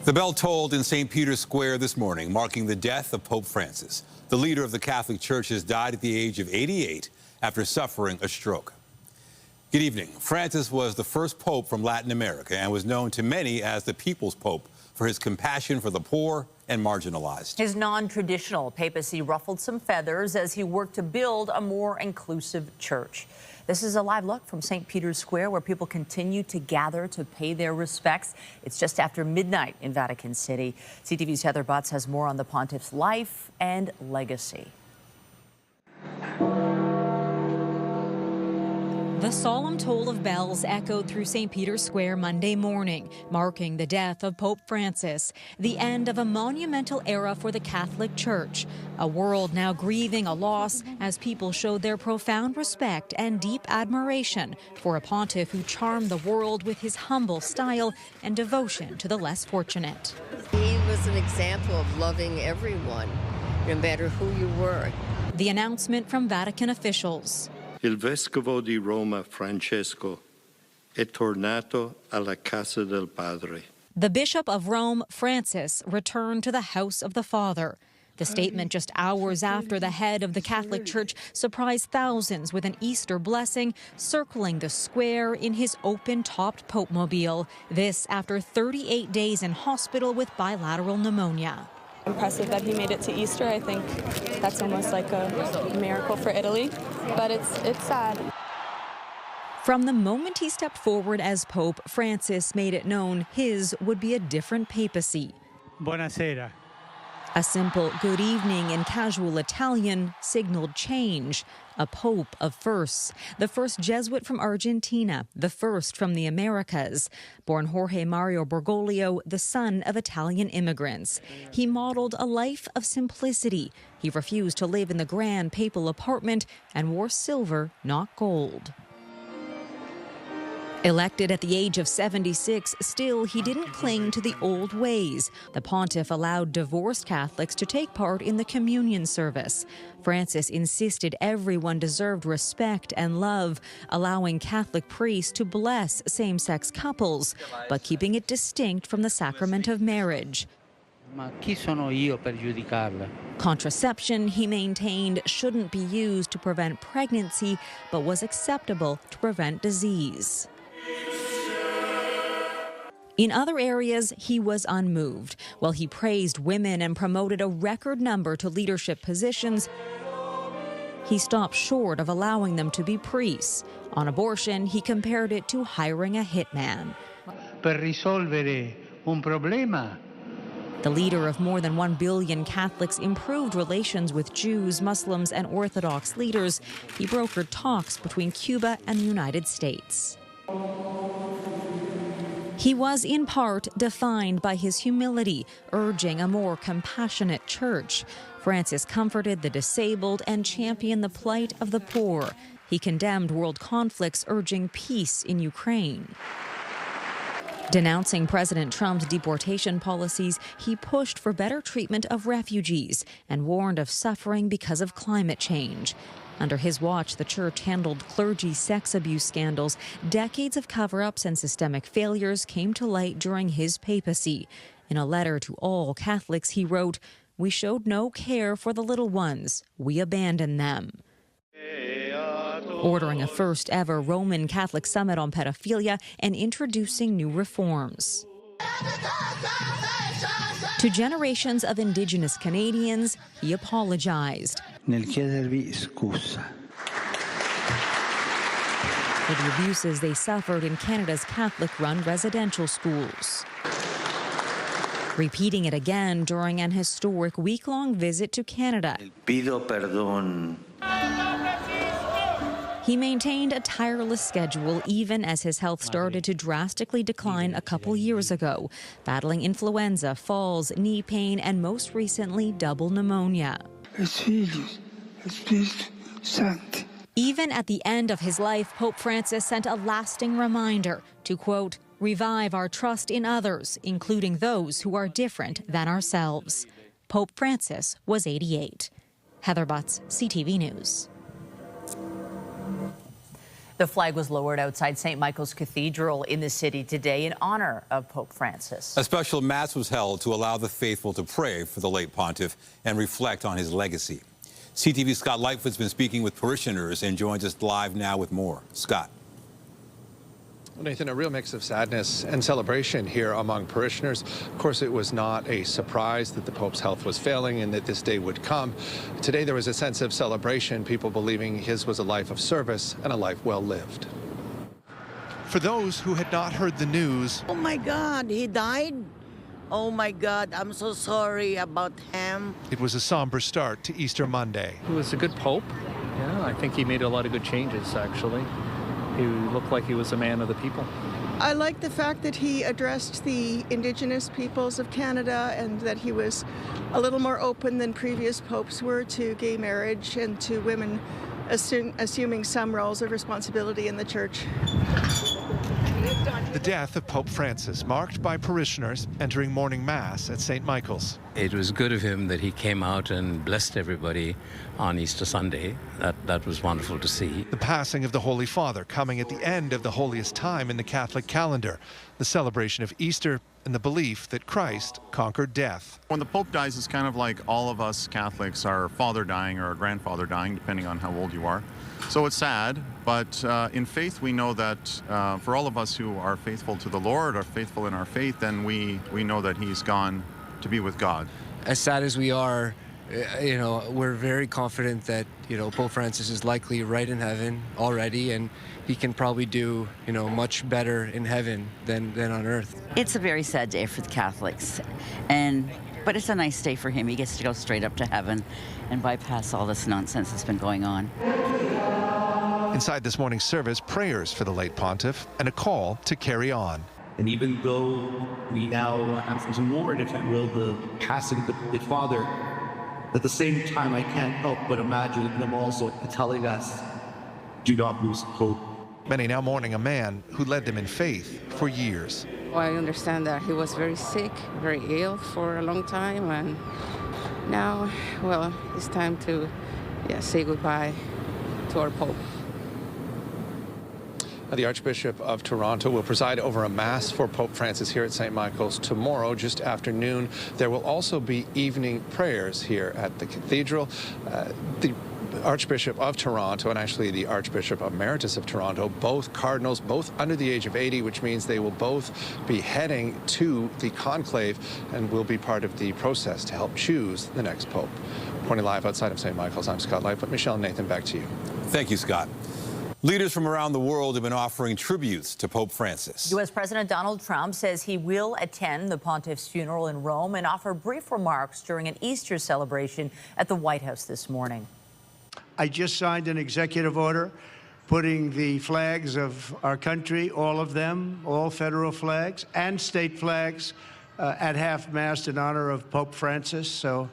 The bell tolled in St. Peter's Square this morning, marking the death of Pope Francis. The leader of the Catholic Church has died at the age of 88 after suffering a stroke. Good evening. Francis was the first pope from Latin America and was known to many as the People's Pope for his compassion for the poor and marginalized. His non-traditional papacy ruffled some feathers as he worked to build a more inclusive church. This is a live look from St. Peter's Square, where people continue to gather to pay their respects. It's just after midnight in Vatican City. CTV's Heather Butts has more on the pontiff's life and legacy. The solemn toll of bells echoed through St. Peter's Square Monday morning, marking the death of Pope Francis, the end of a monumental era for the Catholic Church, a world now grieving a loss as people showed their profound respect and deep admiration for a pontiff who charmed the world with his humble style and devotion to the less fortunate. He was an example of loving everyone, no matter who you were. The announcement from Vatican officials. Il Vescovo di Roma Francesco è tornato alla casa del Padre. The Bishop of Rome, Francis, returned to the house of the Father. The statement just hours after the head of the Catholic Church surprised thousands with an Easter blessing circling the square in his open-topped Pope-mobile. This after 38 days in hospital with bilateral pneumonia. Impressive that he made it to Easter. I think that's almost like a miracle for Italy, but it's sad. From the moment he stepped forward as Pope, Francis made it known his would be a different papacy. Buonasera. A simple good evening in casual Italian signaled change. A pope of firsts. The first Jesuit from Argentina, the first from the Americas. Born Jorge Mario Bergoglio, the son of Italian immigrants. He modeled a life of simplicity. He refused to live in the grand papal apartment and wore silver, not gold. Elected at the age of 76, still he didn't cling to the old ways. The pontiff allowed divorced Catholics to take part in the communion service. Francis insisted everyone deserved respect and love, allowing Catholic priests to bless same-sex couples, but keeping it distinct from the sacrament of marriage. Ma chi sono io per giudicarla? Contraception, he maintained, shouldn't be used to prevent pregnancy, but was acceptable to prevent disease. In other areas, he was unmoved. While he praised women and promoted a record number to leadership positions, he stopped short of allowing them to be priests. On abortion, he compared it to hiring a hitman. Per risolvere un problema. The leader of more than 1 billion Catholics improved relations with Jews, Muslims, and Orthodox leaders. He brokered talks between Cuba and the United States. He was in part defined by his humility, urging a more compassionate church. Francis comforted the disabled and championed the plight of the poor. He condemned world conflicts, urging peace in Ukraine. Denouncing President Trump's deportation policies, he pushed for better treatment of refugees and warned of suffering because of climate change. Under his watch, the church handled clergy sex abuse scandals. Decades of cover-ups and systemic failures came to light during his papacy. In a letter to all Catholics, he wrote, "We showed no care for the little ones. We abandoned them." Ordering a first-ever Roman Catholic summit on pedophilia and introducing new reforms. To generations of Indigenous Canadians, he apologized. Nel chiedervi scusa. For the abuses they suffered in Canada's Catholic-run residential schools. Repeating it again during an historic week-long visit to Canada. Pido perdón. He maintained a tireless schedule even as his health started to drastically decline a couple years ago, battling influenza, falls, knee pain, and most recently, double pneumonia. Even at the end of his life, Pope Francis sent a lasting reminder to, quote, revive our trust in others, including those who are different than ourselves. Pope Francis was 88. Heather Butts, CTV News. The flag was lowered outside St. Michael's Cathedral in the city today in honor of Pope Francis. A special mass was held to allow the faithful to pray for the late pontiff and reflect on his legacy. CTV's Scott Lightfoot's been speaking with parishioners and joins us live now with more. Scott. Well, Nathan, a real mix of sadness and celebration here among parishioners. Of course, it was not a surprise that the Pope's health was failing and that this day would come. Today, there was a sense of celebration, people believing his was a life of service and a life well lived. For those who had not heard the news, oh my God, he died? Oh my God, I'm so sorry about him. it was a somber start to Easter Monday. He was a good pope. Yeah, I think he made a lot of good changes, actually. He looked like he was a man of the people. I like the fact that he addressed the Indigenous peoples of Canada and that he was a little more open than previous popes were to gay marriage and to women assuming some roles of responsibility in the church. The death of Pope Francis, marked by parishioners entering morning mass at St. Michael's. It was good of him that he came out and blessed everybody on Easter Sunday. That was wonderful to see. The passing of the Holy Father coming at the end of the holiest time in the Catholic calendar, the celebration of Easter and the belief that Christ conquered death. When the Pope dies, it's kind of like all of us Catholics, our father dying or our grandfather dying, depending on how old you are. So it's sad, but in faith we know that for all of us who are faithful to the Lord, are faithful in our faith, then we know that he's gone to be with God. As sad as we are, we're very confident that, Pope Francis is likely right in heaven already, and he can probably do, much better in heaven than on earth. It's a very sad day for the Catholics, but it's a nice day for him. He gets to go straight up to heaven and bypass all this nonsense that's been going on. Inside this morning's service, prayers for the late pontiff and a call to carry on. And even though we now have to mourn, if you will, the passing of the Father, at the same time I can't help but imagine them also telling us, do not lose hope. Many now mourning a man who led them in faith for years. Well, I understand that he was very sick, very ill for a long time, and now, well, it's time to say goodbye to our Pope. The Archbishop of Toronto will preside over a Mass for Pope Francis here at St. Michael's tomorrow, just after noon. There will also be evening prayers here at the Cathedral. The Archbishop of Toronto and actually the Archbishop Emeritus of Toronto, both cardinals, both under the age of 80, which means they will both be heading to the conclave and will be part of the process to help choose the next Pope. Reporting live outside of St. Michael's, I'm Scott Lightfoot. Michelle and Nathan, back to you. Thank you, Scott. Leaders from around the world have been offering tributes to Pope Francis. U.S. President Donald Trump says he will attend the pontiff's funeral in Rome and offer brief remarks during an Easter celebration at the White House this morning. I just signed an executive order putting the flags of our country, all of them, all federal flags and state flags, at half-mast in honor of Pope Francis. So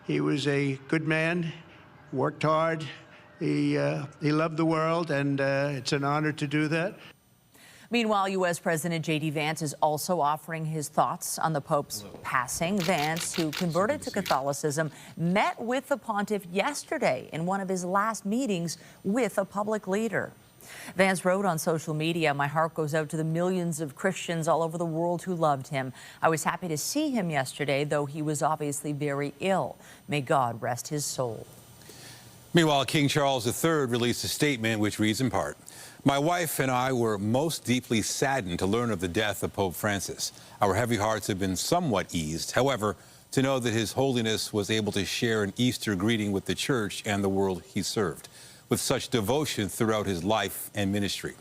he was a good man, worked hard. He loved the world, and it's an honor to do that. Meanwhile, U.S. President J.D. Vance is also offering his thoughts on the Pope's passing. Vance, who converted to Catholicism, met with the pontiff yesterday in one of his last meetings with a public leader. Vance wrote on social media, "My heart goes out to the millions of Christians all over the world who loved him. I was happy to see him yesterday, though he was obviously very ill. May God rest his soul." Meanwhile, King Charles III released a statement which reads in part, "My wife and I were most deeply saddened to learn of the death of Pope Francis. Our heavy hearts have been somewhat eased. However, to know that His Holiness was able to share an Easter greeting with the Church and the world he served, with such devotion throughout his life and ministry.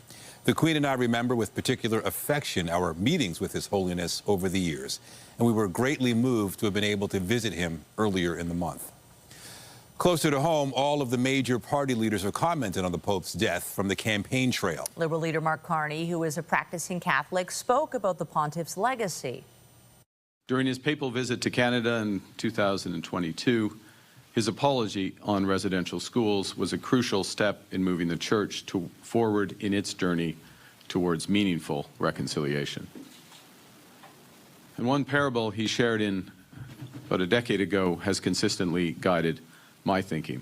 The Queen and I remember with particular affection our meetings with His Holiness over the years, and we were greatly moved to have been able to visit him earlier in the month." Closer to home, all of the major party leaders have commented on the Pope's death from the campaign trail. Liberal leader Mark Carney, who is a practicing Catholic, spoke about the pontiff's legacy. During his papal visit to Canada in 2022, his apology on residential schools was a crucial step in moving the Church forward in its journey towards meaningful reconciliation. And one parable he shared about a decade ago has consistently guided my thinking.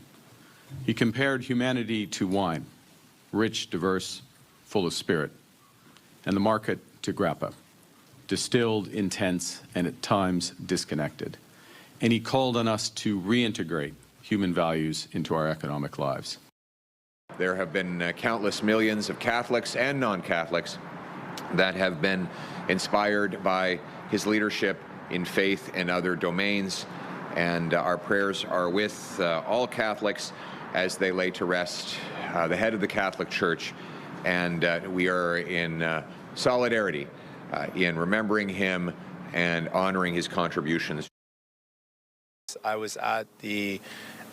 He compared humanity to wine, rich, diverse, full of spirit, and the market to grappa, distilled, intense, and at times disconnected. And he called on us to reintegrate human values into our economic lives. There have been countless millions of Catholics and non-Catholics that have been inspired by his leadership in faith and other domains, and our prayers are with all Catholics as they lay to rest the head of the Catholic Church, and we are in solidarity in remembering him and honoring his contributions. I was at the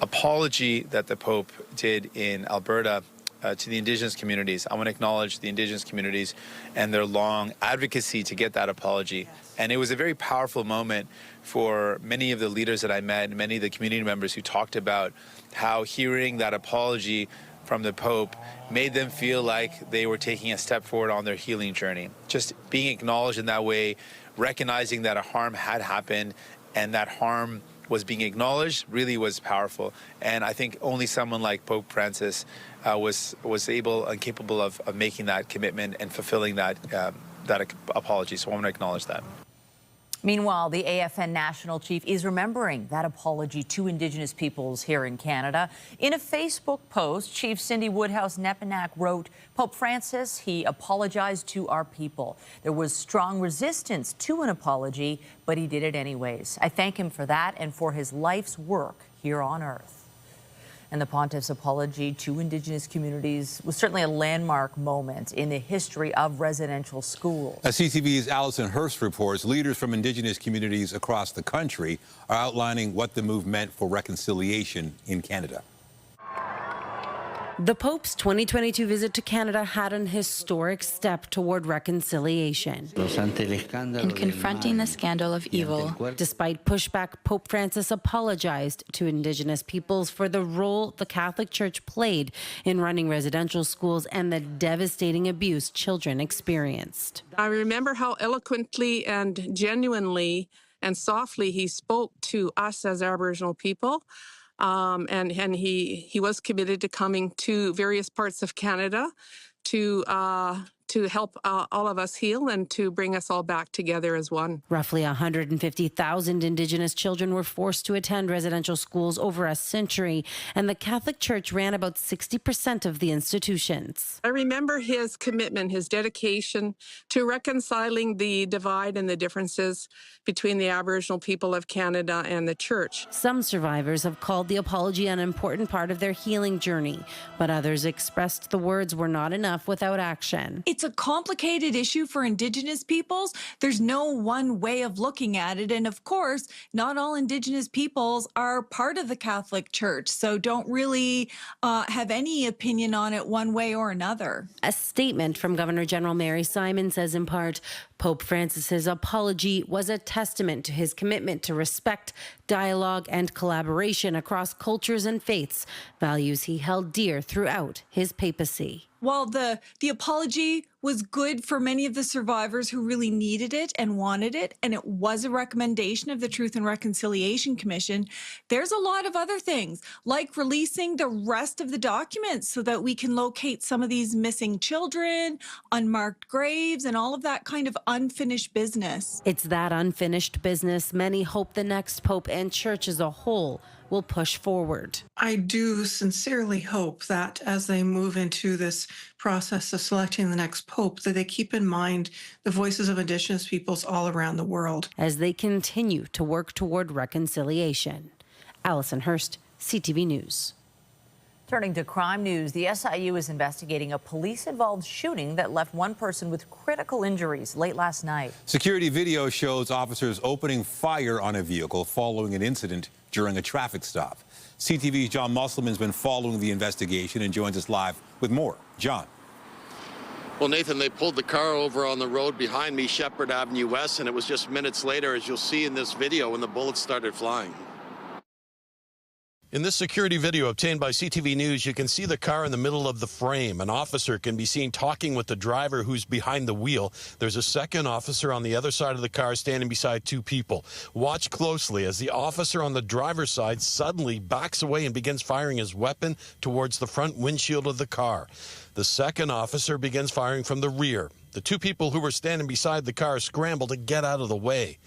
apology that the Pope did in Alberta to the Indigenous communities. I want to acknowledge the Indigenous communities and their long advocacy to get that apology. And it was a very powerful moment for many of the leaders that I met, many of the community members who talked about how hearing that apology from the Pope made them feel like they were taking a step forward on their healing journey. Just being acknowledged in that way, recognizing that a harm had happened and that harm was being acknowledged really was powerful. And I think only someone like Pope Francis was able and capable of making that commitment and fulfilling that apology. So I want to acknowledge that. Meanwhile, the AFN National Chief is remembering that apology to Indigenous peoples here in Canada. In a Facebook post, Chief Cindy Woodhouse-Nepinak wrote, "Pope Francis, he apologized to our people. There was strong resistance to an apology, but he did it anyways. I thank him for that and for his life's work here on earth." And the Pontiff's apology to Indigenous communities was certainly a landmark moment in the history of residential schools. As CTV's Allison Hurst reports, leaders from Indigenous communities across the country are outlining what the move meant for reconciliation in Canada. The Pope's 2022 visit to Canada had an historic step toward reconciliation. In confronting the scandal of evil, despite pushback, Pope Francis apologized to Indigenous peoples for the role the Catholic Church played in running residential schools and the devastating abuse children experienced. I remember how eloquently and genuinely and softly he spoke to us as Aboriginal people. And he was committed to coming to various parts of Canada to help all of us heal and to bring us all back together as one. Roughly 150,000 Indigenous children were forced to attend residential schools over a century, and the Catholic Church ran about 60% of the institutions. I remember his commitment, his dedication to reconciling the divide and the differences between the Aboriginal people of Canada and the Church. Some survivors have called the apology an important part of their healing journey, but others expressed the words were not enough without action. It's a complicated issue for Indigenous peoples. There's no one way of looking at it. And of course, not all Indigenous peoples are part of the Catholic Church, so don't really have any opinion on it one way or another. A statement from Governor General Mary Simon says in part, Pope Francis's apology was a testament to his commitment to respect, dialogue, and collaboration across cultures and faiths, values he held dear throughout his papacy. While the apology was good for many of the survivors who really needed it and wanted it, and it was a recommendation of the Truth and Reconciliation Commission, there's a lot of other things, like releasing the rest of the documents so that we can locate some of these missing children, unmarked graves, and all of that kind of unfinished business. It's that unfinished business many hope the next Pope and Church as a whole will push forward. I do sincerely hope that as they move into this process of selecting the next Pope, that they keep in mind the voices of Indigenous peoples all around the world. As they continue to work toward reconciliation. Allison Hurst, CTV News. Turning to crime news, the SIU is investigating a police-involved shooting that left one person with critical injuries late last night. Security video shows officers opening fire on a vehicle following an incident during a traffic stop. CTV's John Musselman's been following the investigation and joins us live with more. John. Well, Nathan, they pulled the car over on the road behind me, Shepherd Avenue West, and it was just minutes later, as you'll see in this video, when the bullets started flying. In this security video obtained by CTV News, you can see the car in the middle of the frame. An officer can be seen talking with the driver who's behind the wheel. There's a second officer on the other side of the car standing beside two people. Watch closely as the officer on the driver's side suddenly backs away and begins firing his weapon towards the front windshield of the car. The second officer begins firing from the rear. The two people who were standing beside the car scramble to get out of the way.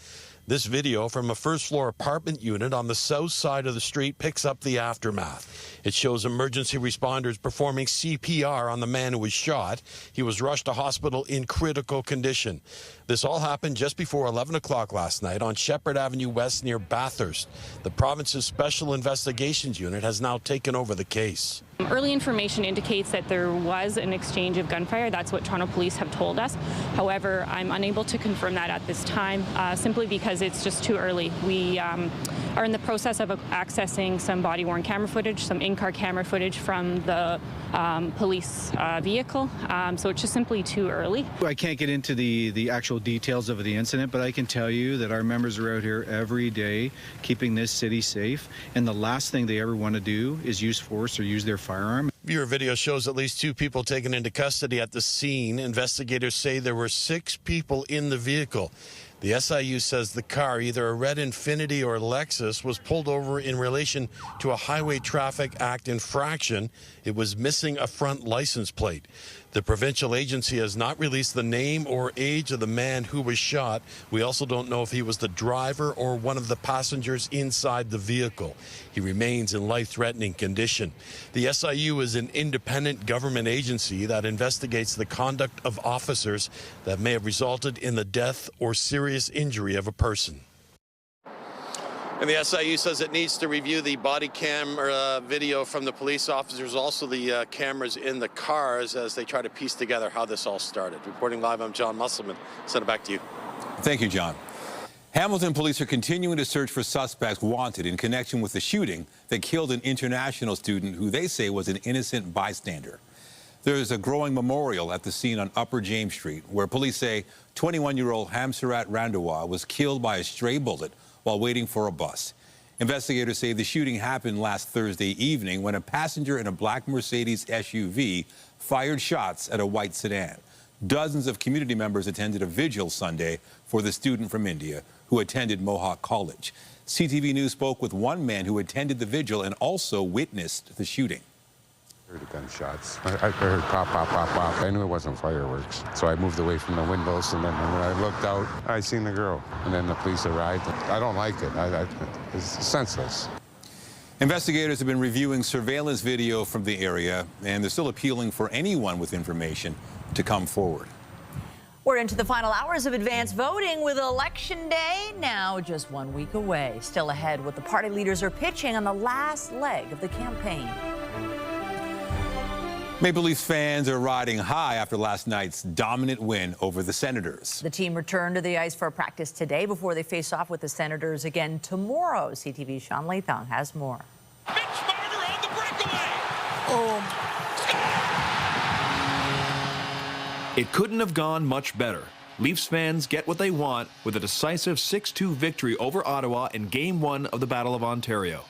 This video from a first-floor apartment unit on the south side of the street picks up the aftermath. It shows emergency responders performing CPR on the man who was shot. He was rushed to hospital in critical condition. This all happened just before 11 o'clock last night on Shepherd Avenue West near Bathurst. The province's Special Investigations Unit has now taken over the case. Early information indicates that there was an exchange of gunfire. That's what Toronto Police have told us. However, I'm unable to confirm that at this time, simply because it's just too early. We are in the process of accessing some body-worn camera footage, some in-car camera footage from the police vehicle, so it's just simply too early. I can't get into the actual details of the incident, but I can tell you that our members are out here every day keeping this city safe, and the last thing they ever want to do is use force or use their firearm. Viewer video shows at least two people taken into custody at the scene. Investigators say there were 6 people in the vehicle. The SIU says the car, either a red Infiniti or Lexus, was pulled over in relation to a Highway Traffic Act infraction. It was missing a front license plate. The provincial agency has not released the name or age of the man who was shot. We also don't know if he was the driver or one of the passengers inside the vehicle. He remains in life-threatening condition. The SIU is an independent government agency that investigates the conduct of officers that may have resulted in the death or serious injury of a person. And the SIU says it needs to review the body camera video from the police officers, also the cameras in the cars, as they try to piece together how this all started. Reporting live, I'm John Musselman. Send it back to you. Thank you, John. Hamilton police are continuing to search for suspects wanted in connection with the shooting that killed an international student who they say was an innocent bystander. There is a growing memorial at the scene on Upper James Street, where police say 21-year-old Hamsarat Randawa was killed by a stray bullet while waiting for a bus. Investigators say the shooting happened last Thursday evening when a passenger in a black Mercedes SUV fired shots at a white sedan. Dozens of community members attended a vigil Sunday for the student from India who attended Mohawk College. CTV News spoke with one man who attended the vigil and also witnessed the shooting. I heard the gunshots. I heard pop, pop, pop, pop. I knew it wasn't fireworks. So I moved away from the windows, and then when I looked out, I seen the girl. And then the police arrived. I don't like it. It's senseless. Investigators have been reviewing surveillance video from the area, and they're still appealing for anyone with information to come forward. We're into the final hours of advance voting with Election Day now just 1 week away. Still ahead, what the party leaders are pitching on the last leg of the campaign. Maple Leafs fans are riding high after last night's dominant win over the Senators. The team returned to the ice for a practice today before they face off with the Senators again tomorrow. CTV's Sean Lathong has more. It couldn't have gone much better. Leafs fans get what they want with a decisive 6-2 victory over Ottawa in Game 1 of the Battle of Ontario.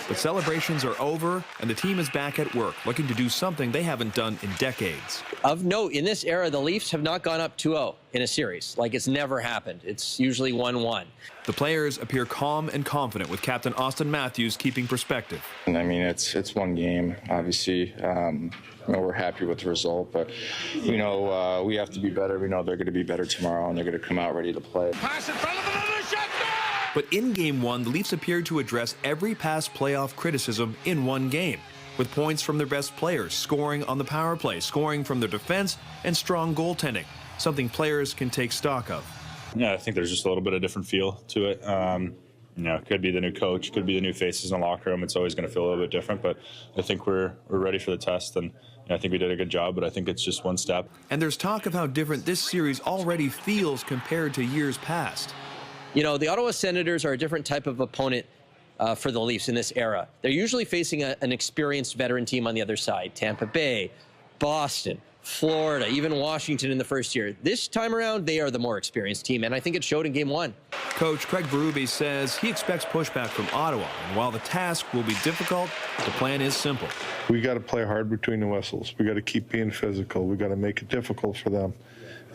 But celebrations are over, and the team is back at work, looking to do something they haven't done in decades. Of note, in this era, the Leafs have not gone up 2-0 in a series. Like, it's never happened. It's usually 1-1. The players appear calm and confident, with Captain Austin Matthews keeping perspective. I mean, it's one game, obviously. We're happy with the result, but we know we have to be better. We know they're going to be better tomorrow, and they're going to come out ready to play. But in Game 1, the Leafs appeared to address every past playoff criticism in one game, with points from their best players, scoring on the power play, scoring from their defense, and strong goaltending, something players can take stock of. Yeah, I think there's just a little bit of different feel to it. It could be the new coach, could be the new faces in the locker room. It's always going to feel a little bit different, but I think we're ready for the test, and I think we did a good job, but I think it's just one step. And there's talk of how different this series already feels compared to years past. You know, the Ottawa Senators are a different type of opponent for the Leafs in this era. They're usually facing an experienced veteran team on the other side. Tampa Bay, Boston, Florida, even Washington in the first year. This time around, they are the more experienced team, and I think it showed in Game 1. Coach Craig Berube says he expects pushback from Ottawa, and while the task will be difficult, the plan is simple. We got to play hard between the whistles. We got to keep being physical. We got to make it difficult for them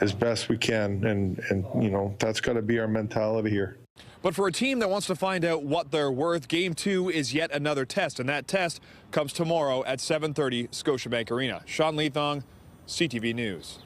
as best we can, and you know, that's got to be our mentality here. But for a team that wants to find out what they're worth, Game 2 is yet another test, and that test comes tomorrow at 7:30 Scotiabank Arena. Sean Leathong, CTV News.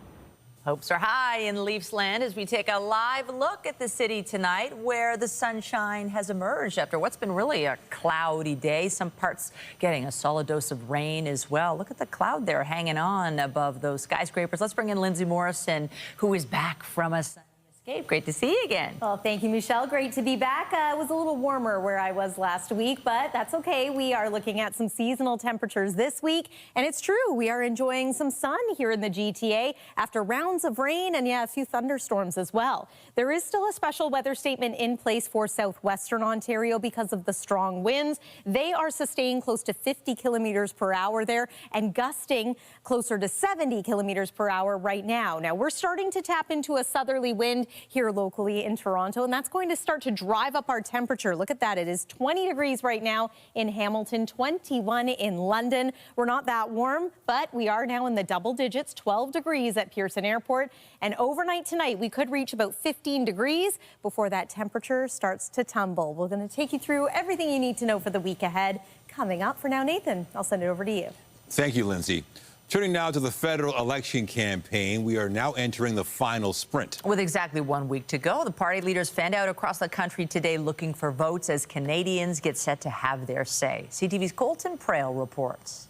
Hopes are high in Leafs land as we take a live look at the city tonight, where the sunshine has emerged after what's been really a cloudy day. Some parts getting a solid dose of rain as well. Look at the cloud there hanging on above those skyscrapers. Let's bring in Lindsay Morrison, who is back from a sunny escape. Great to see you again. Well, thank you, Michelle. Great to be back. It was a little warmer where I was last week, but that's okay. We are looking at some seasonal temperatures this week, and it's true. We are enjoying some sun here in the GTA after rounds of rain and, yeah, a few thunderstorms as well. There is still a special weather statement in place for southwestern Ontario because of the strong winds. They are sustained close to 50 kilometers per hour there and gusting closer to 70 kilometers per hour right now. Now, we're starting to tap into a southerly wind here locally in Toronto, and that's going to start to drive up our temperature. Look at that. It is 20 degrees right now in Hamilton, 21 in London. We're not that warm, but we are now in the double digits, 12 degrees at Pearson Airport. And overnight tonight, we could reach about 15 degrees before that temperature starts to tumble. We're going to take you through everything you need to know for the week ahead. Coming up for now, Nathan, I'll send it over to you. Thank you, Lindsay. Turning now to the federal election campaign, we are now entering the final sprint. With exactly 1 week to go, the party leaders fanned out across the country today looking for votes as Canadians get set to have their say. CTV's Colton Prale reports.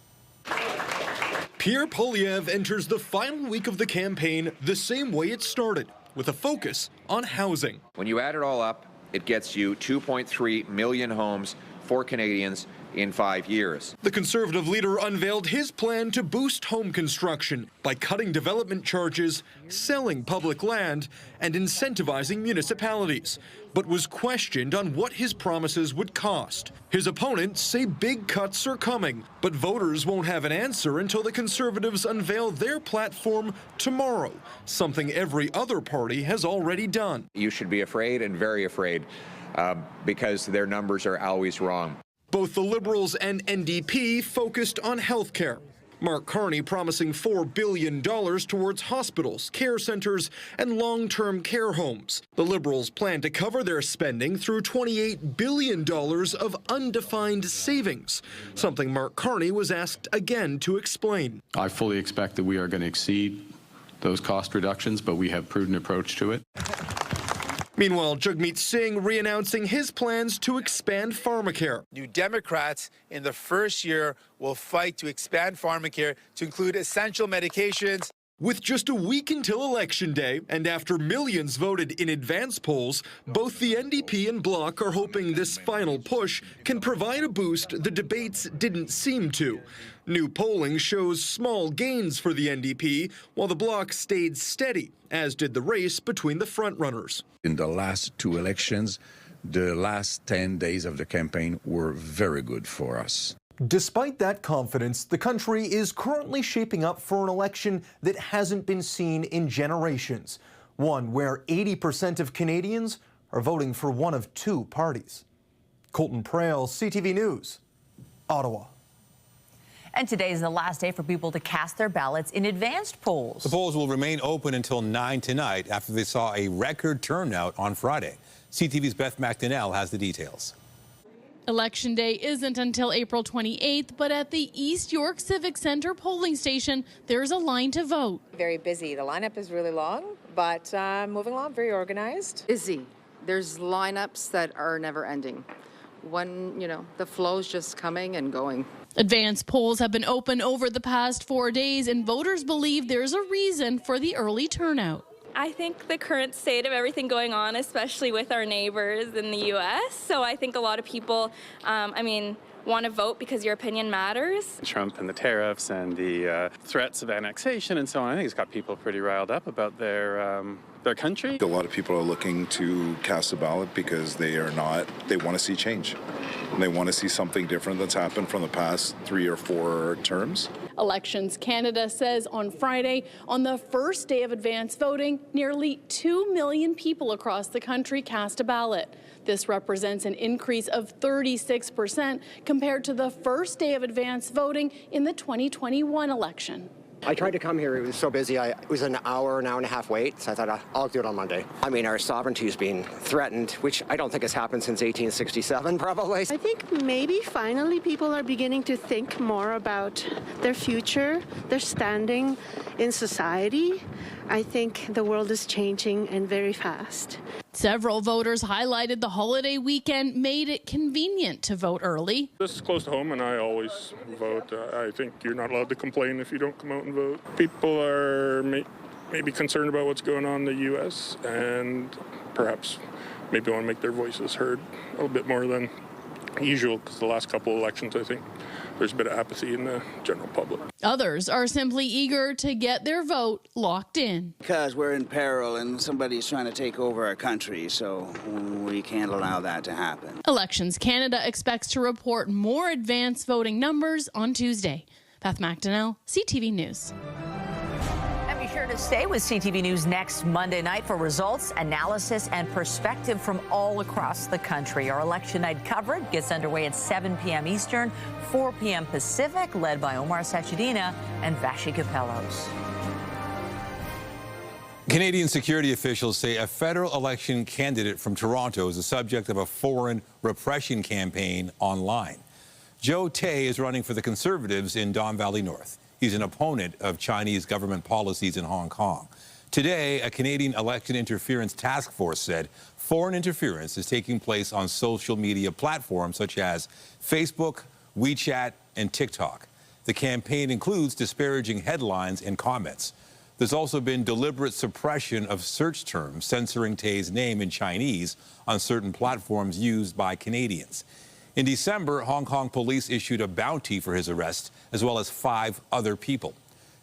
Pierre Poilievre enters the final week of the campaign the same way it started, with a focus on housing. When you add it all up, it gets you 2.3 million homes for Canadians in 5 years. The Conservative leader unveiled his plan to boost home construction by cutting development charges, selling public land, and incentivizing municipalities, but was questioned on what his promises would cost. His opponents say big cuts are coming, but voters won't have an answer until the Conservatives unveil their platform tomorrow, something every other party has already done. You should be afraid, and very afraid, because their numbers are always wrong. Both the Liberals and NDP focused on health care. Mark Carney promising $4 billion towards hospitals, care centers, and long-term care homes. The Liberals plan to cover their spending through $28 billion of undefined savings, something Mark Carney was asked again to explain. I fully expect that we are going to exceed those cost reductions, but we have a prudent approach to it. Meanwhile, Jagmeet Singh re-announcing his plans to expand pharmacare. New Democrats in the first year will fight to expand pharmacare to include essential medications. With just a week until Election Day, and after millions voted in advance polls, both the NDP and Bloc are hoping this final push can provide a boost the debates didn't seem to. New polling shows small gains for the NDP, while the Bloc stayed steady, as did the race between the frontrunners. In the last two elections, the last 10 days of the campaign were very good for us. Despite that confidence, the country is currently shaping up for an election that hasn't been seen in generations. One where 80% of Canadians are voting for one of two parties. Colton Prale, CTV News, Ottawa. And today is the last day for people to cast their ballots in advanced polls. The polls will remain open until 9 tonight after they saw a record turnout on Friday. CTV's Beth McDonnell has the details. Election Day isn't until April 28th, but at the East York Civic Centre polling station, there's a line to vote. Very busy. The lineup is really long, but moving along, very organized. Busy. There's lineups that are never ending. The flow's just coming and going. Advanced polls have been open over the past 4 days, and voters believe there's a reason for the early turnout. I think the current state of everything going on, especially with our neighbors in the U.S., so I think a lot of people, want to vote because your opinion matters. Trump and the tariffs and the threats of annexation and so on, I think it's got people pretty riled up about their country. A lot of people are looking to cast a ballot because they want to see change. They want to see something different that's happened from the past 3 or 4 terms. Elections Canada says on Friday, on the first day of advance voting, nearly 2 million people across the country cast a ballot. This represents an increase of 36% compared to the first day of advance voting in the 2021 election. I tried to come here. It was so busy. It was an hour and a half wait, so I thought I'll do it on Monday. I mean, our sovereignty is being threatened, which I don't think has happened since 1867, probably. I think maybe finally people are beginning to think more about their future, their standing in society. I think the world is changing and very fast. Several voters highlighted the holiday weekend made it convenient to vote early. This is close to home, and I always vote. I think you're not allowed to complain if you don't come out and vote. People are maybe concerned about what's going on in the U.S. and perhaps maybe want to make their voices heard a little bit more than usual, because the last couple of elections, I think there's a bit of apathy in the general public. Others are simply eager to get their vote locked in. Because we're in peril and somebody's trying to take over our country, so we can't allow that to happen. Elections Canada expects to report more advance voting numbers on Tuesday. Beth McDonnell, CTV News. And be sure to stay with CTV News next Monday night for results, analysis, and perspective from all across the country. Our election night coverage gets underway at 7 p.m. Eastern, 4 p.m. Pacific, led by Omar Sachedina and Vashi Capellos. Canadian security officials say a federal election candidate from Toronto is the subject of a foreign repression campaign online. Joe Tay is running for the Conservatives in Don Valley North. He's an opponent of Chinese government policies in Hong Kong. Today, a Canadian election interference task force said foreign interference is taking place on social media platforms such as Facebook, WeChat, and TikTok. The campaign includes disparaging headlines and comments. There's also been deliberate suppression of search terms, censoring Tay's name in Chinese on certain platforms used by Canadians. In December, Hong Kong police issued a bounty for his arrest, as well as 5 other people.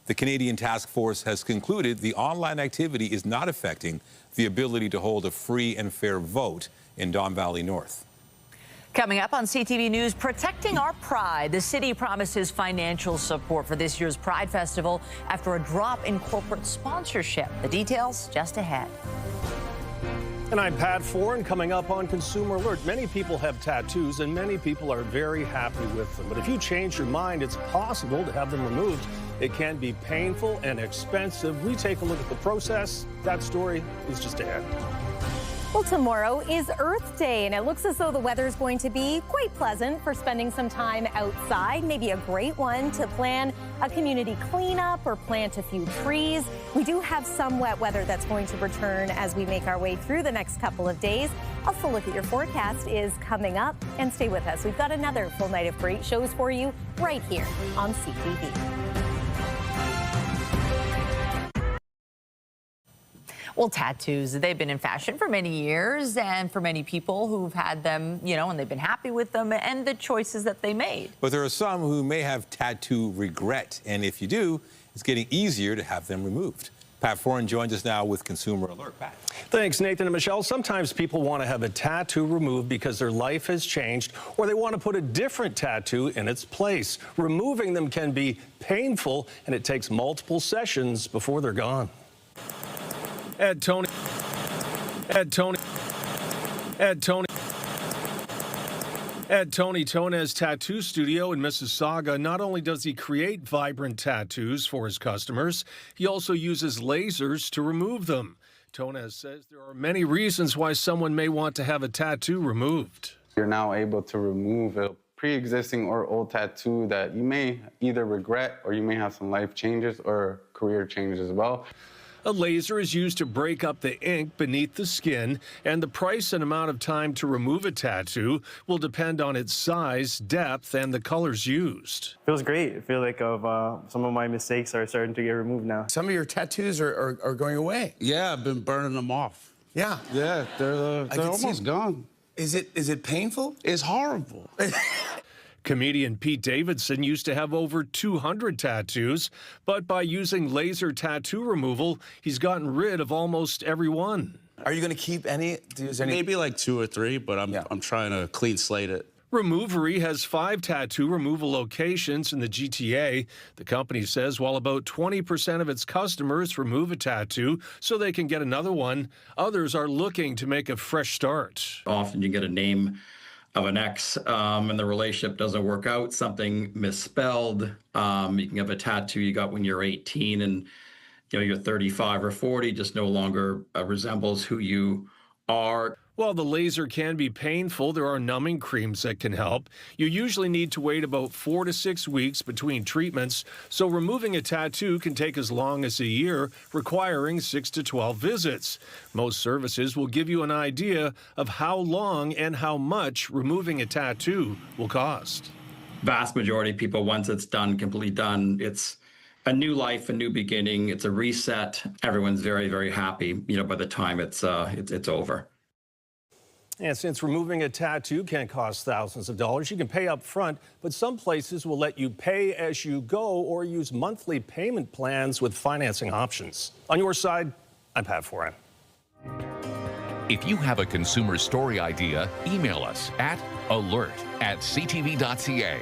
The Canadian task force has concluded the online activity is not affecting the ability to hold a free and fair vote in Don Valley North. Coming up on CTV News, protecting our pride. The city promises financial support for this year's Pride Festival after a drop in corporate sponsorship. The details just ahead. And I'm Pat Foran. Coming up on Consumer Alert, many people have tattoos and many people are very happy with them. But if you change your mind, it's possible to have them removed. It can be painful and expensive. We take a look at the process. That story is just ahead. Well, tomorrow is Earth Day, and it looks as though the weather is going to be quite pleasant for spending some time outside. Maybe a great one to plan a community cleanup or plant a few trees. We do have some wet weather that's going to return as we make our way through the next couple of days. A full look at your forecast is coming up, and stay with us. We've got another full night of great shows for you right here on CTV. Well, tattoos, they've been in fashion for many years, and for many people who've had them, and they've been happy with them and the choices that they made. But there are some who may have tattoo regret, and if you do, it's getting easier to have them removed. Pat Foran joins us now with Consumer Alert. Pat. Thanks, Nathan and Michelle. Sometimes people want to have a tattoo removed because their life has changed, or they want to put a different tattoo in its place. Removing them can be painful, and it takes multiple sessions before they're gone. Ed Tony Tonez Tattoo Studio in Mississauga. Not only does he create vibrant tattoos for his customers, he also uses lasers to remove them. Tonez says there are many reasons why someone may want to have a tattoo removed. You're now able to remove a pre-existing or old tattoo that you may either regret, or you may have some life changes or career changes as well. A laser is used to break up the ink beneath the skin, and the price and amount of time to remove a tattoo will depend on its size, depth, and the colors used. Feels great. I feel like some of my mistakes are starting to get removed now. Some of your tattoos are going away. Yeah, I've been burning them off. Yeah. Yeah, they're almost gone. Is it painful? It's horrible. Comedian Pete Davidson used to have over 200 tattoos, but by using laser tattoo removal, he's gotten rid of almost every one. Are you going to keep any? Maybe like 2 or 3, but I'm trying to clean slate it. Removery has 5 tattoo removal locations in the GTA. The company says while about 20% of its customers remove a tattoo so they can get another one, others are looking to make a fresh start. Often you get a name of an ex and the relationship doesn't work out, something misspelled. You can have a tattoo you got when you're 18 and you're 35 or 40, just no longer resembles who you are. While the laser can be painful, there are numbing creams that can help. You usually need to wait about 4 to 6 weeks between treatments, so removing a tattoo can take as long as a year, requiring 6 to 12 visits. Most services will give you an idea of how long and how much removing a tattoo will cost. Vast majority of people, once it's done, completely done, it's a new life, a new beginning. It's a reset. Everyone's very, very happy, by the time it's over. And since removing a tattoo can cost thousands of dollars, you can pay up front, but some places will let you pay as you go or use monthly payment plans with financing options. On your side, I'm Pat Foran. If you have a consumer story idea, email us at alert@ctv.ca.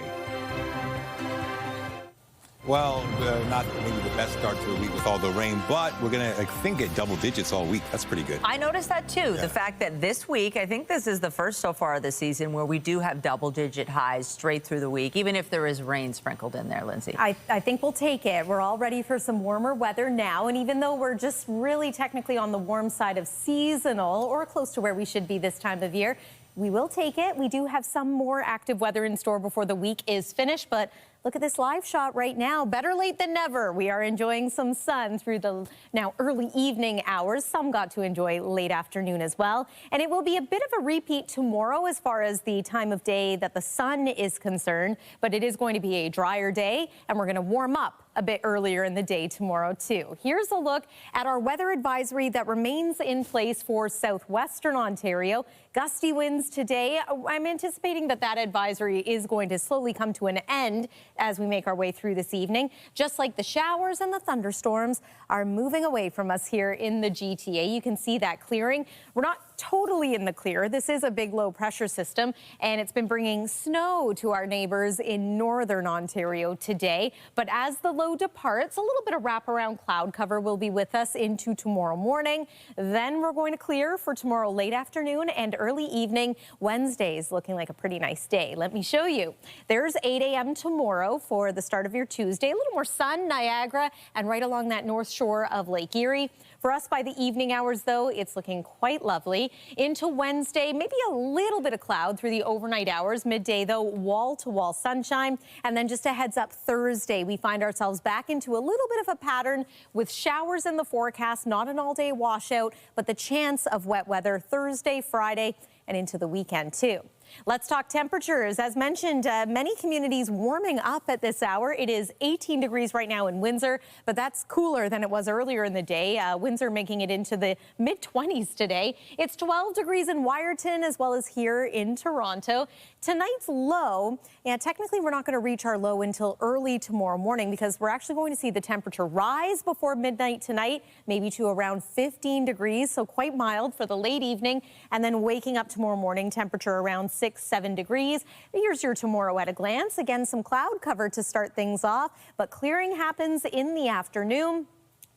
Well, not maybe the best start to the week with all the rain, but we're going to, I think, get double digits all week. That's pretty good. I noticed that, too. Yeah. The fact that this week, I think this is the first so far of the season where we do have double-digit highs straight through the week, even if there is rain sprinkled in there, Lindsay. I think we'll take it. We're all ready for some warmer weather now, and even though we're just really technically on the warm side of seasonal or close to where we should be this time of year, we will take it. We do have some more active weather in store before the week is finished, but look at this live shot right now. Better late than never. We are enjoying some sun through the now early evening hours. Some got to enjoy late afternoon as well. And it will be a bit of a repeat tomorrow as far as the time of day that the sun is concerned. But it is going to be a drier day, and we're going to warm up a bit earlier in the day tomorrow, too. Here's a look at our weather advisory that remains in place for southwestern Ontario. Gusty winds today. I'm anticipating that advisory is going to slowly come to an end as we make our way through this evening. Just like the showers and the thunderstorms are moving away from us here in the GTA. You can see that clearing. We're not totally in the clear. This is a big low pressure system, and it's been bringing snow to our neighbors in northern Ontario today. But as the low departs, a little bit of wraparound cloud cover will be with us into tomorrow morning. Then we're going to clear for tomorrow late afternoon and early evening. Wednesday's looking like a pretty nice day. Let me show you. There's 8 a.m. tomorrow for the start of your Tuesday. A little more sun, Niagara, and right along that north shore of Lake Erie. For us by the evening hours, though, it's looking quite lovely. Into Wednesday, maybe a little bit of cloud through the overnight hours. Midday, though, wall-to-wall sunshine. And then just a heads up, Thursday, we find ourselves back into a little bit of a pattern with showers in the forecast, not an all-day washout, but the chance of wet weather Thursday, Friday, and into the weekend, too. Let's talk temperatures. As mentioned, many communities warming up at this hour. It is 18 degrees right now in Windsor, but that's cooler than it was earlier in the day. Windsor making it into the mid-20s today. It's 12 degrees in Wyerton as well as here in Toronto. Tonight's low, and technically we're not going to reach our low until early tomorrow morning because we're actually going to see the temperature rise before midnight tonight, maybe to around 15 degrees, so quite mild for the late evening, and then waking up tomorrow morning, temperature around 6-7 degrees. Here's your tomorrow at a glance. Again, some cloud cover to start things off, but clearing happens in the afternoon.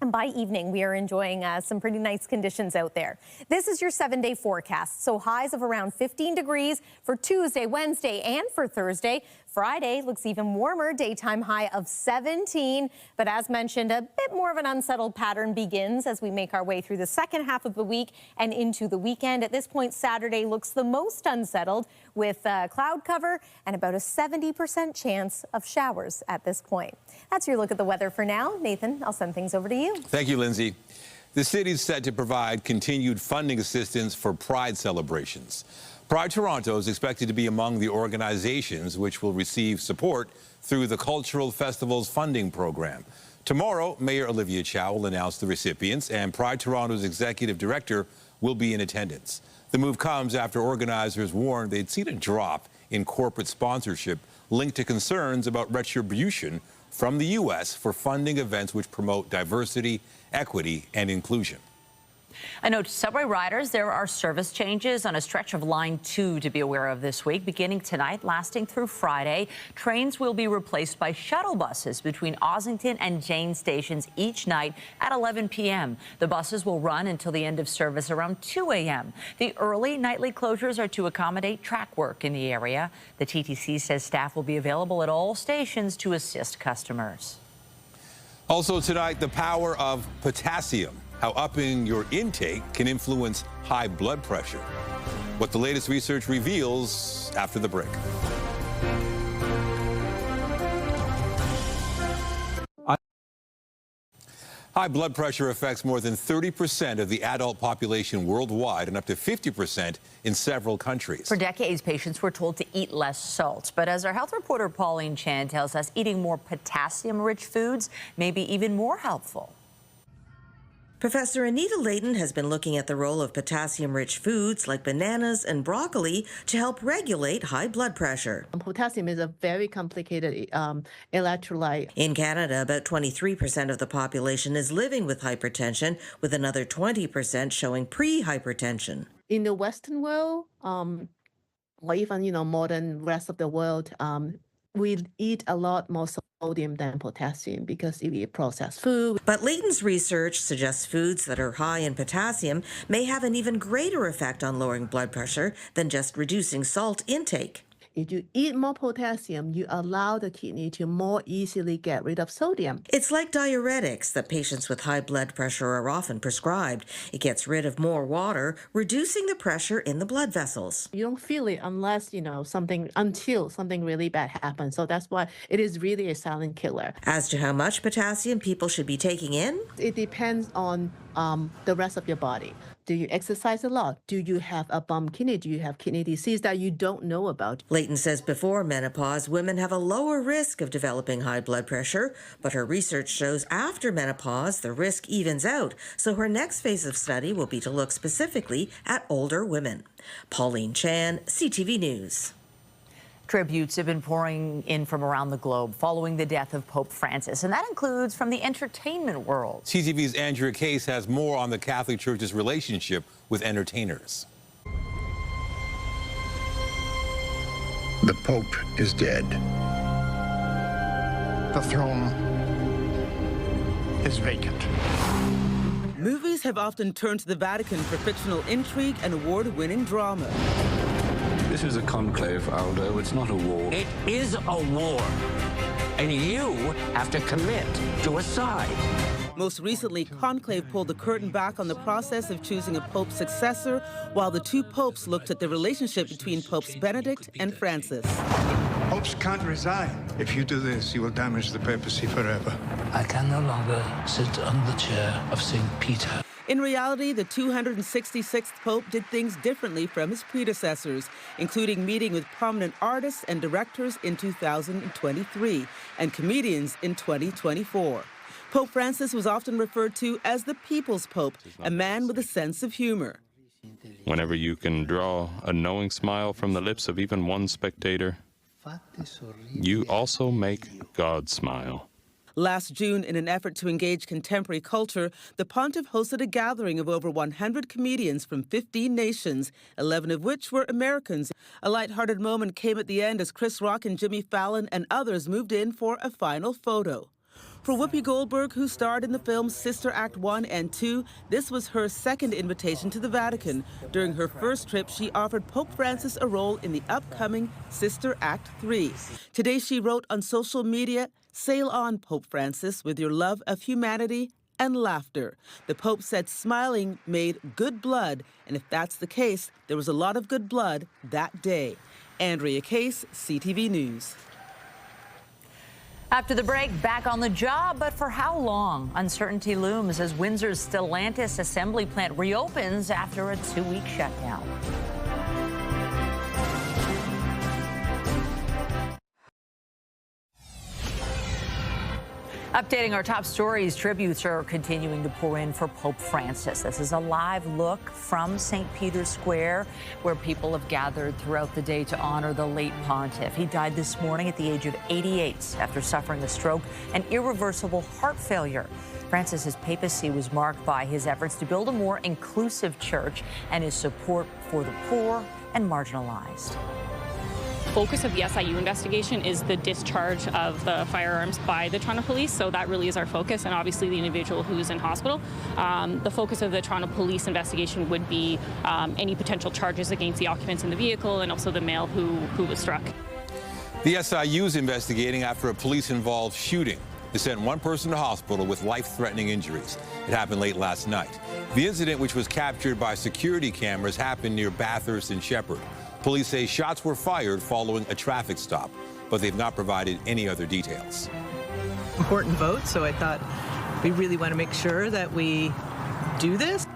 And by evening, we are enjoying some pretty nice conditions out there. This is your 7-day forecast. So highs of around 15 degrees for Tuesday, Wednesday, and for Thursday. Friday looks even warmer, daytime high of 17. But as mentioned, a bit more of an unsettled pattern begins as we make our way through the second half of the week and into the weekend. At this point, Saturday looks the most unsettled with cloud cover and about a 70% chance of showers at this point. That's your look at the weather for now. Nathan, I'll send things over to you. Thank you, Lindsay. The city is set to provide continued funding assistance for Pride celebrations. Pride Toronto is expected to be among the organizations which will receive support through the Cultural Festivals Funding Program. Tomorrow, Mayor Olivia Chow will announce the recipients, and Pride Toronto's executive director will be in attendance. The move comes after organizers warned they'd seen a drop in corporate sponsorship linked to concerns about retribution from the U.S. for funding events which promote diversity, equity, and inclusion. A note to subway riders, there are service changes on a stretch of Line 2 to be aware of this week. Beginning tonight, lasting through Friday, trains will be replaced by shuttle buses between Ossington and Jane stations each night at 11 p.m. The buses will run until the end of service around 2 a.m. The early nightly closures are to accommodate track work in the area. The TTC says staff will be available at all stations to assist customers. Also tonight, the power of potassium, how upping your intake can influence high blood pressure. What the latest research reveals after the break. High blood pressure affects more than 30% of the adult population worldwide and up to 50% in several countries. For decades, patients were told to eat less salt. But as our health reporter Pauline Chan tells us, eating more potassium-rich foods may be even more helpful. Professor Anita Layton has been looking at the role of potassium-rich foods like bananas and broccoli to help regulate high blood pressure. Potassium is a very complicated electrolyte. In Canada, about 23% of the population is living with hypertension, with another 20% showing pre-hypertension. In the Western world, or even modern rest of the world, we eat a lot more sodium than potassium because we eat processed food. But Layton's research suggests foods that are high in potassium may have an even greater effect on lowering blood pressure than just reducing salt intake. If you eat more potassium, you allow the kidney to more easily get rid of sodium. It's like diuretics that patients with high blood pressure are often prescribed. It gets rid of more water, reducing the pressure in the blood vessels. You don't feel it unless, until something really bad happens. So that's why it is really a silent killer. As to how much potassium people should be taking in? It depends on the rest of your body. Do you exercise a lot? Do you have a bum kidney? Do you have kidney disease that you don't know about? Layton says before menopause, women have a lower risk of developing high blood pressure, but her research shows after menopause, the risk evens out. So her next phase of study will be to look specifically at older women. Pauline Chan, CTV News. Tributes have been pouring in from around the globe following the death of Pope Francis, and that includes from the entertainment world. CTV's Andrea Case has more on the Catholic Church's relationship with entertainers. The Pope is dead. The throne is vacant. Movies have often turned to the Vatican for fictional intrigue and award-winning drama. This is a conclave, Aldo. It's not a war. It is a war. And you have to commit to a side. Most recently, Conclave pulled the curtain back on the process of choosing a pope's successor, while the two popes looked at the relationship between Popes Benedict and Francis. Popes can't resign. If you do this, you will damage the papacy forever. I can no longer sit on the chair of St. Peter. In reality, the 266th Pope did things differently from his predecessors, including meeting with prominent artists and directors in 2023 and comedians in 2024. Pope Francis was often referred to as the People's Pope, a man with a sense of humor. Whenever you can draw a knowing smile from the lips of even one spectator, you also make God smile. Last June, in an effort to engage contemporary culture, the pontiff hosted a gathering of over 100 comedians from 15 nations, 11 of which were Americans. A lighthearted moment came at the end as Chris Rock and Jimmy Fallon and others moved in for a final photo. For Whoopi Goldberg, who starred in the films Sister Act 1 and 2, this was her second invitation to the Vatican. During her first trip, she offered Pope Francis a role in the upcoming Sister Act 3. Today, she wrote on social media, "Sail on, Pope Francis, with your love of humanity and laughter." The Pope said smiling made good blood, and if that's the case, there was a lot of good blood that day. Andrea Case, CTV News. After the break, back on the job, but for how long? Uncertainty looms as Windsor's Stellantis assembly plant reopens after a 2-week shutdown. Updating our top stories, tributes are continuing to pour in for Pope Francis. This is a live look from St. Peter's Square, where people have gathered throughout the day to honor the late pontiff. He died this morning at the age of 88 after suffering a stroke and irreversible heart failure. Francis's papacy was marked by his efforts to build a more inclusive church and his support for the poor and marginalized. Focus of the SIU investigation is the discharge of the firearms by the Toronto Police, so that really is our focus, and obviously the individual who's in hospital. The focus of the Toronto Police investigation would be any potential charges against the occupants in the vehicle and also the male who was struck. The SIU is investigating after a police-involved shooting. They sent one person to hospital with life-threatening injuries. It happened late last night. The incident, which was captured by security cameras, happened near Bathurst and Shepherd. Police say shots were fired following a traffic stop, but they've not provided any other details. Important vote, so I thought we really want to make sure that we do this.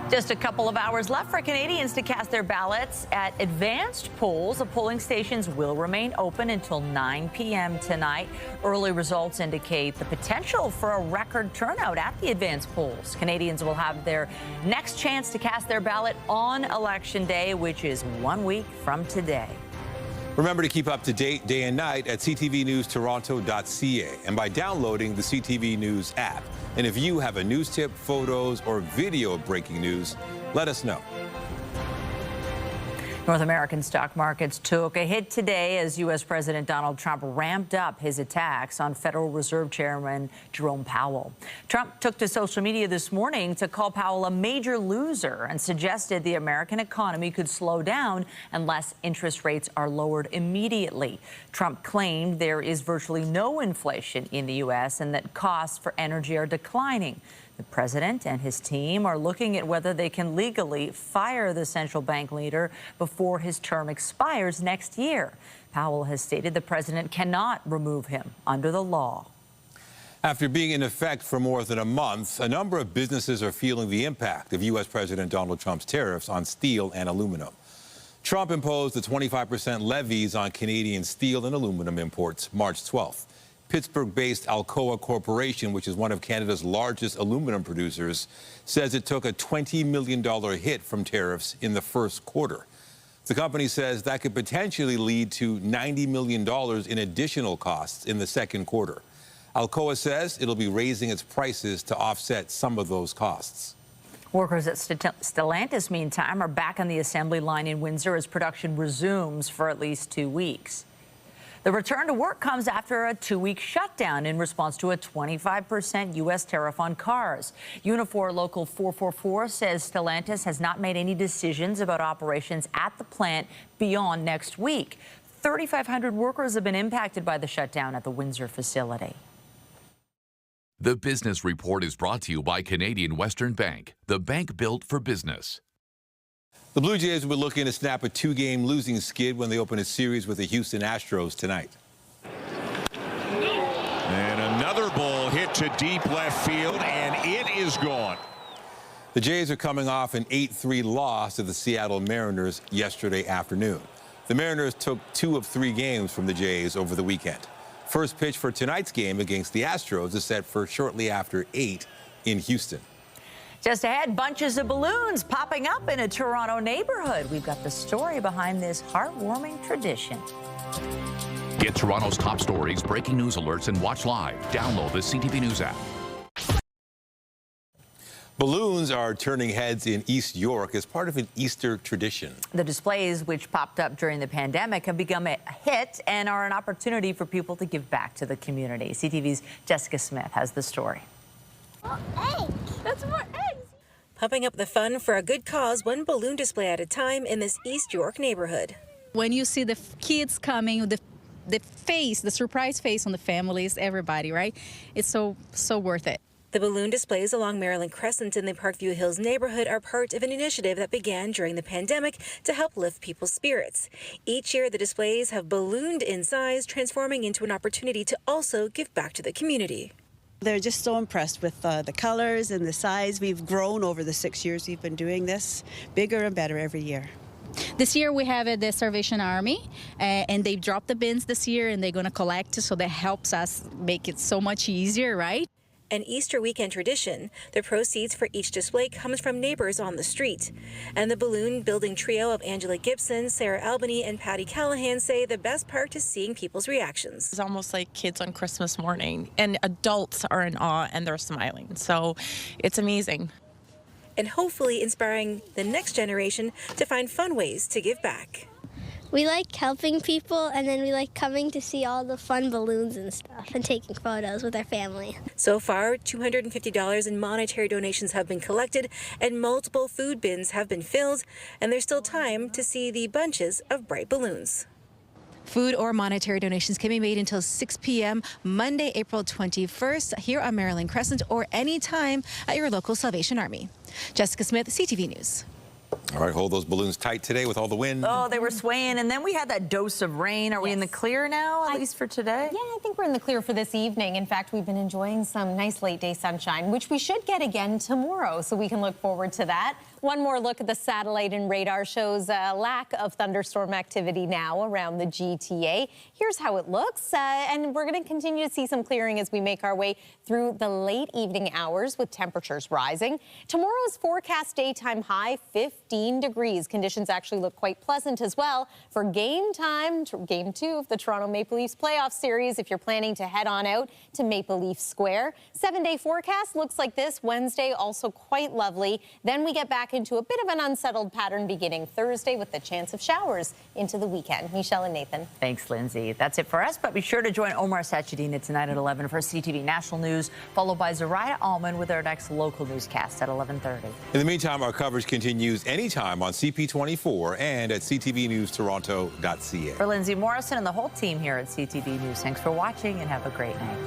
Just a couple of hours left for Canadians to cast their ballots at advanced polls. The polling stations will remain open until 9 p.m. tonight. Early results indicate the potential for a record turnout at the advanced polls. Canadians will have their next chance to cast their ballot on Election Day, which is 1 week from today. Remember to keep up to date day and night at ctvnewstoronto.ca and by downloading the CTV News app. And if you have a news tip, photos, or video of breaking news, let us know. North American stock markets took a hit today as U.S. President Donald Trump ramped up his attacks on Federal Reserve Chairman Jerome Powell. Trump took to social media this morning to call Powell a major loser and suggested the American economy could slow down unless interest rates are lowered immediately. Trump claimed there is virtually no inflation in the U.S. and that costs for energy are declining. The president and his team are looking at whether they can legally fire the central bank leader before his term expires next year. Powell has stated the president cannot remove him under the law. After being in effect for more than a month, a number of businesses are feeling the impact of U.S. President Donald Trump's tariffs on steel and aluminum. Trump imposed the 25% levies on Canadian steel and aluminum imports March 12th. Pittsburgh-based Alcoa Corporation, which is one of Canada's largest aluminum producers, says it took a $20 million hit from tariffs in the first quarter. The company says that could potentially lead to $90 million in additional costs in the second quarter. Alcoa says it'll be raising its prices to offset some of those costs. Workers at Stellantis, meantime, are back on the assembly line in Windsor as production resumes for at least 2 weeks. The return to work comes after a 2-week shutdown in response to a 25% U.S. tariff on cars. Unifor Local 444 says Stellantis has not made any decisions about operations at the plant beyond next week. 3,500 workers have been impacted by the shutdown at the Windsor facility. The Business Report is brought to you by Canadian Western Bank, the bank built for business. The Blue Jays will be looking to snap a 2-game losing skid when they open a series with the Houston Astros tonight. And another ball hit to deep left field, and it is gone. The Jays are coming off an 8-3 loss to the Seattle Mariners yesterday afternoon. The Mariners took 2 of 3 games from the Jays over the weekend. First pitch for tonight's game against the Astros is set for shortly after 8 in Houston. Just ahead, bunches of balloons popping up in a Toronto neighborhood. We've got the story behind this heartwarming tradition. Get Toronto's top stories, breaking news alerts, and watch live. Download the CTV News app. Balloons are turning heads in East York as part of an Easter tradition. The displays, which popped up during the pandemic, have become a hit and are an opportunity for people to give back to the community. CTV's Jessica Smith has the story. Oh, eggs! That's more eggs! Pumping up the fun for a good cause, one balloon display at a time in this East York neighborhood. When you see the kids coming, the face, the surprise face on the families, everybody, right? It's so worth it. The balloon displays along Maryland Crescent in the Parkview Hills neighborhood are part of an initiative that began during the pandemic to help lift people's spirits. Each year, the displays have ballooned in size, transforming into an opportunity to also give back to the community. They're just so impressed with the colors and the size. We've grown over the 6 years we've been doing this, bigger and better every year. This year we have the Salvation Army, and they dropped the bins this year, and they're going to collect, so that helps us make it so much easier, right? An Easter weekend tradition, the proceeds for each display comes from neighbors on the street. And the balloon building trio of Angela Gibson, Sarah Albany, and Patty Callahan say the best part is seeing people's reactions. It's almost like kids on Christmas morning, and adults are in awe and they're smiling. So it's amazing. And hopefully inspiring the next generation to find fun ways to give back. We like helping people, and then we like coming to see all the fun balloons and stuff and taking photos with our family. So far, $250 in monetary donations have been collected and multiple food bins have been filled, and there's still time to see the bunches of bright balloons. Food or monetary donations can be made until 6 p.m. Monday, April 21st here on Maryland Crescent or anytime at your local Salvation Army. Jessica Smith, CTV News. All right, hold those balloons tight today with all the wind. Oh, they were swaying, and then we had that dose of rain. Are we in the clear now, at least for today? Yeah, I think we're in the clear for this evening. In fact, we've been enjoying some nice late-day sunshine, which we should get again tomorrow, so we can look forward to that. One more look at the satellite and radar shows a lack of thunderstorm activity now around the GTA. Here's how it looks, and we're going to continue to see some clearing as we make our way through the late evening hours with temperatures rising. Tomorrow's forecast daytime high, 15 degrees. Conditions actually look quite pleasant as well for game time, game 2 of the Toronto Maple Leafs playoff series if you're planning to head on out to Maple Leaf Square. 7-day forecast looks like this. Wednesday also quite lovely. Then we get back into a bit of an unsettled pattern beginning Thursday with the chance of showers into the weekend. Michelle and Nathan. Thanks, Lindsay. That's it for us, but be sure to join Omar Sachedina tonight at 11 for CTV National News, followed by Zariah Allman with our next local newscast at 11:30. In the meantime, our coverage continues anytime on CP24 and at ctvnewstoronto.ca. For Lindsay Morrison and the whole team here at CTV News, thanks for watching and have a great night.